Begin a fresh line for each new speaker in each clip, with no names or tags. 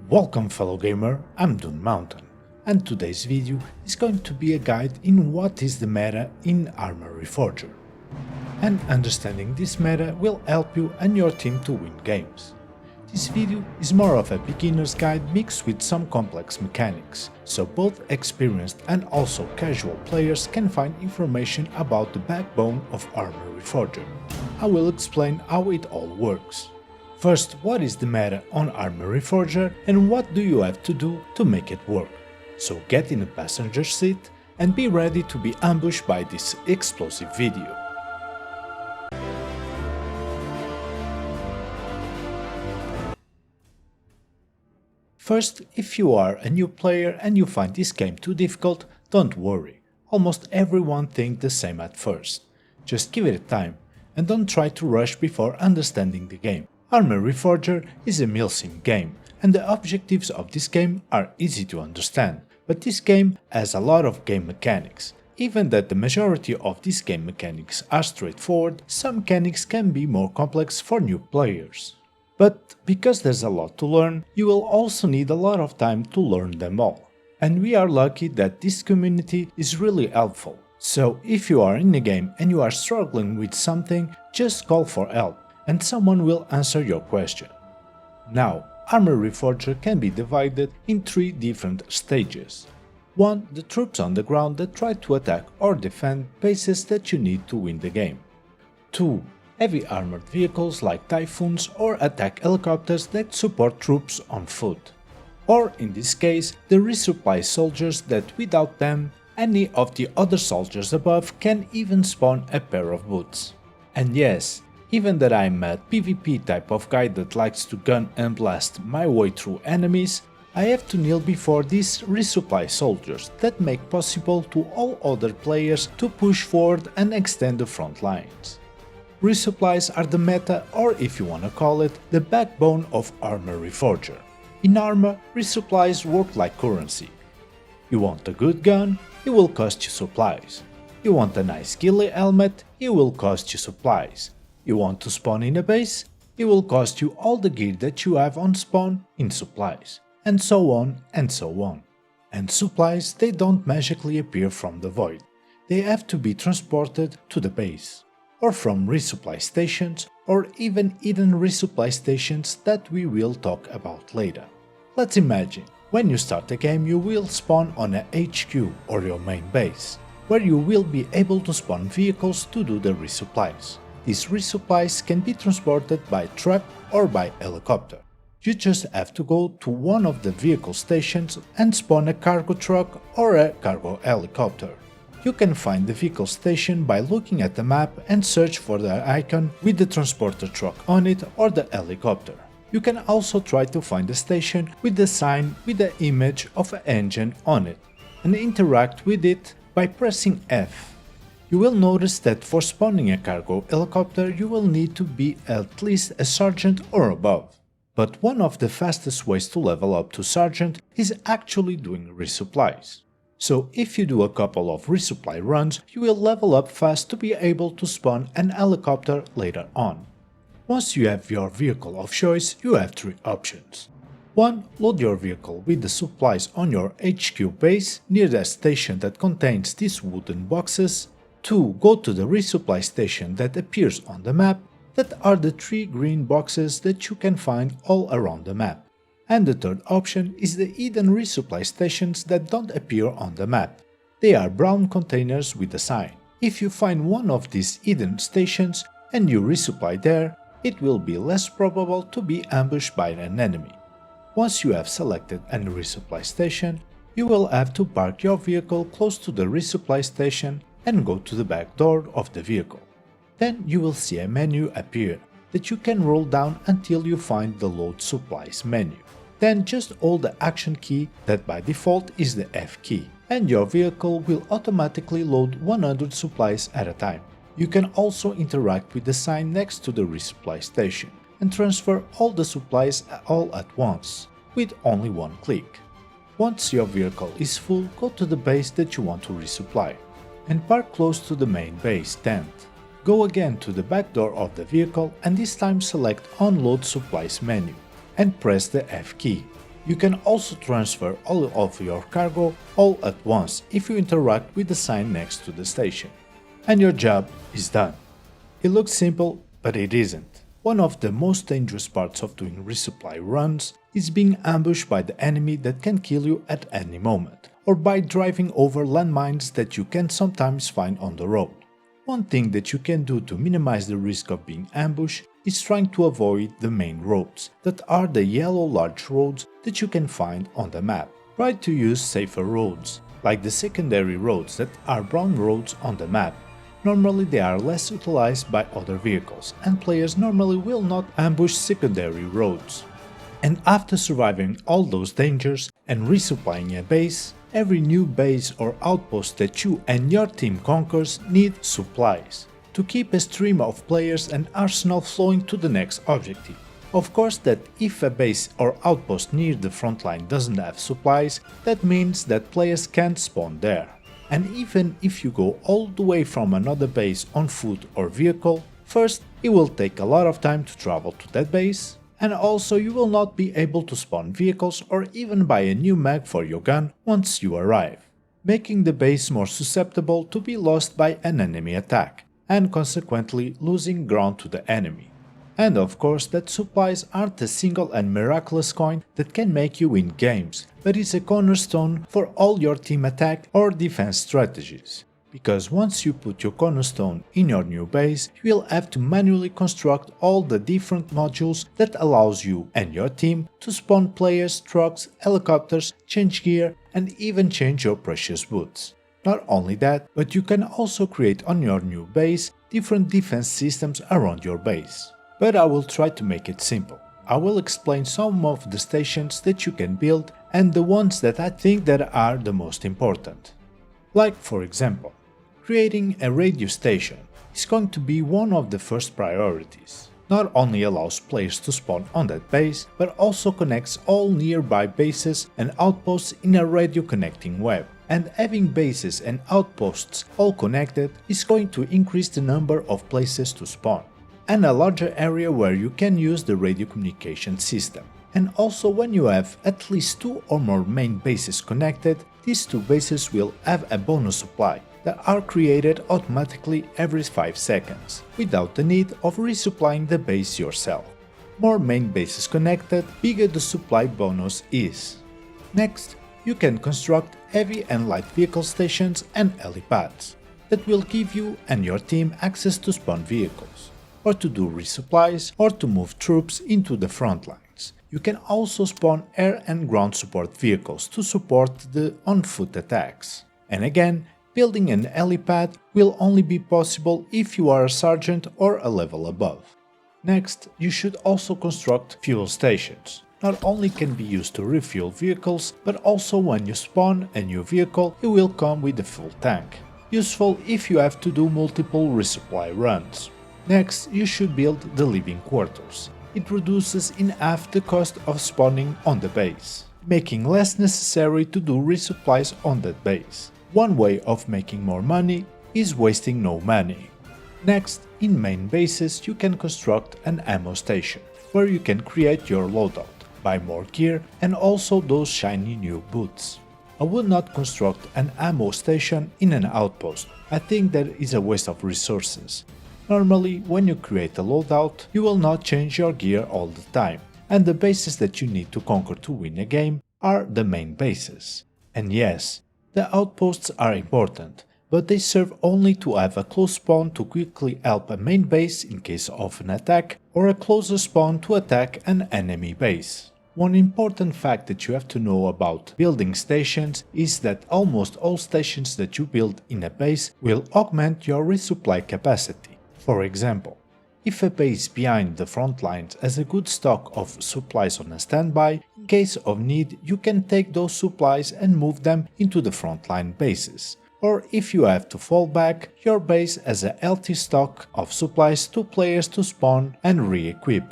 Welcome fellow gamer, I'm Dune Mountain, and today's video is going to be a guide in what is the meta in Arma Reforger. And understanding this meta will help you and your team to win games. This video is more of a beginner's guide mixed with some complex mechanics, so both experienced and also casual players can find information about the backbone of Arma Reforger. I will explain how it all works. First, what is the meta on Arma Reforger and what do you have to do to make it work? So get in the passenger seat and be ready to be ambushed by this explosive video. First, if you are a new player and you find this game too difficult, don't worry. Almost everyone thinks the same at first. Just give it time and don't try to rush before understanding the game. Arma Reforger is a milsim game, and the objectives of this game are easy to understand, but this game has a lot of game mechanics. Even that the majority of these game mechanics are straightforward, some mechanics can be more complex for new players. But because there's a lot to learn, you will also need a lot of time to learn them all. And we are lucky that this community is really helpful. So if you are in the game and you are struggling with something, just call for help and someone will answer your question. Now, Arma Reforger can be divided in three different stages. 1. The troops on the ground that try to attack or defend bases that you need to win the game. 2. Heavy armored vehicles like typhoons or attack helicopters that support troops on foot. Or in this case, the resupply soldiers that without them, any of the other soldiers above can even spawn a pair of boots. And yes, even that I'm a PvP type of guy that likes to gun and blast my way through enemies, I have to kneel before these resupply soldiers that make possible to all other players to push forward and extend the front lines. Resupplies are the meta, or if you wanna call it, the backbone of Arma Reforger. In Arma, resupplies work like currency. You want a good gun? It will cost you supplies. You want a nice ghillie helmet? It will cost you supplies. You want to spawn in a base? It will cost you all the gear that you have on spawn in supplies. And so on and so on. And supplies, they don't magically appear from the void. They have to be transported to the base. Or from resupply stations, or even hidden resupply stations that we will talk about later. Let's imagine, when you start a game you will spawn on a HQ or your main base, where you will be able to spawn vehicles to do the resupplies. These resupplies can be transported by truck or by helicopter. You just have to go to one of the vehicle stations and spawn a cargo truck or a cargo helicopter. You can find the vehicle station by looking at the map and search for the icon with the transporter truck on it or the helicopter. You can also try to find a station with the sign with the image of an engine on it and interact with it by pressing F. You will notice that for spawning a cargo helicopter you will need to be at least a sergeant or above. But one of the fastest ways to level up to sergeant is actually doing resupplies. So if you do a couple of resupply runs, you will level up fast to be able to spawn an helicopter later on. Once you have your vehicle of choice, you have three options. 1. Load your vehicle with the supplies on your HQ base near the station that contains these wooden boxes. 2. Go to the resupply station that appears on the map, that are the three green boxes that you can find all around the map. And the third option is the hidden resupply stations that don't appear on the map. They are brown containers with a sign. If you find one of these hidden stations and you resupply there, it will be less probable to be ambushed by an enemy. Once you have selected a resupply station, you will have to park your vehicle close to the resupply station and go to the back door of the vehicle. Then you will see a menu appear that you can roll down until you find the load supplies menu. Then just hold the action key that by default is the F key, and your vehicle will automatically load 100 supplies at a time. You can also interact with the sign next to the resupply station and transfer all the supplies all at once, with only one click. Once your vehicle is full, go to the base that you want to resupply and park close to the main base tent. Go again to the back door of the vehicle and this time select Unload Supplies menu and press the F key. You can also transfer all of your cargo all at once if you interact with the sign next to the station. And your job is done. It looks simple, but it isn't. One of the most dangerous parts of doing resupply runs is being ambushed by the enemy that can kill you at any moment, or by driving over landmines that you can sometimes find on the road. One thing that you can do to minimize the risk of being ambushed is trying to avoid the main roads, that are the yellow large roads that you can find on the map. Try to use safer roads, like the secondary roads that are brown roads on the map. Normally they are less utilized by other vehicles, and players normally will not ambush secondary roads. And after surviving all those dangers and resupplying a base, every new base or outpost that you and your team conquers need supplies, to keep a stream of players and arsenal flowing to the next objective. Of course that if a base or outpost near the front line doesn't have supplies, that means that players can't spawn there. And even if you go all the way from another base on foot or vehicle, first it will take a lot of time to travel to that base, and also you will not be able to spawn vehicles or even buy a new mag for your gun once you arrive, making the base more susceptible to be lost by an enemy attack, and consequently losing ground to the enemy. And of course that supplies aren't a single and miraculous coin that can make you win games, but is a cornerstone for all your team attack or defense strategies. Because once you put your cornerstone in your new base, you will have to manually construct all the different modules that allows you and your team to spawn players, trucks, helicopters, change gear, and even change your precious boots. Not only that, but you can also create on your new base different defense systems around your base. But I will try to make it simple. I will explain some of the stations that you can build and the ones that I think that are the most important. Like for example, creating a radio station is going to be one of the first priorities. Not only allows players to spawn on that base, but also connects all nearby bases and outposts in a radio connecting web. And having bases and outposts all connected is going to increase the number of places to spawn, and a larger area where you can use the radio communication system. And also when you have at least 2 or more main bases connected, these 2 bases will have a bonus supply that are created automatically every 5 seconds, without the need of resupplying the base yourself. More main bases connected, bigger the supply bonus is. Next, you can construct heavy and light vehicle stations and helipads that will give you and your team access to spawn vehicles, or to do resupplies, or to move troops into the front lines. You can also spawn air and ground support vehicles to support the on-foot attacks. And again, building an helipad will only be possible if you are a sergeant or a level above. Next, you should also construct fuel stations. Not only can be used to refuel vehicles, but also when you spawn a new vehicle, it will come with a full tank. Useful if you have to do multiple resupply runs. Next, you should build the living quarters. It reduces in half the cost of spawning on the base, making less necessary to do resupplies on that base. One way of making more money is wasting no money. Next, in main bases you can construct an ammo station, where you can create your loadout, buy more gear and also those shiny new boots. I would not construct an ammo station in an outpost. I think that is a waste of resources. Normally, when you create a loadout, you will not change your gear all the time, and the bases that you need to conquer to win a game are the main bases. And yes, the outposts are important, but they serve only to have a close spawn to quickly help a main base in case of an attack, or a closer spawn to attack an enemy base. One important fact that you have to know about building stations is that almost all stations that you build in a base will augment your resupply capacity. For example, if a base behind the front lines has a good stock of supplies on a standby, in case of need you can take those supplies and move them into the frontline bases. Or if you have to fall back, your base has a healthy stock of supplies to players to spawn and re-equip.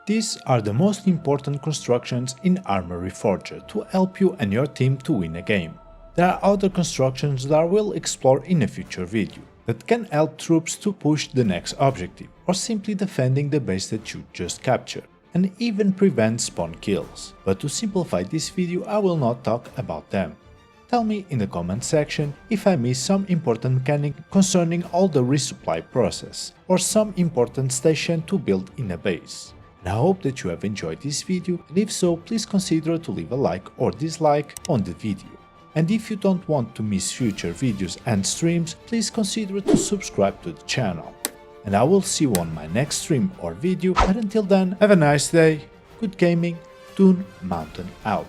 These are the most important constructions in Arma Reforger to help you and your team to win a game. There are other constructions that I will explore in a future video, that can help troops to push the next objective, or simply defending the base that you just captured. and even prevent spawn kills, but to simplify this video I will not talk about them. Tell me in the comment section if I missed some important mechanic concerning all the resupply process, or some important station to build in a base. And I hope that you have enjoyed this video, and if so, please consider to leave a like or dislike on the video. And if you don't want to miss future videos and streams, please consider to subscribe to the channel. And I will see you on my next stream or video, but until then, have a nice day, good gaming, Toon Mountain out.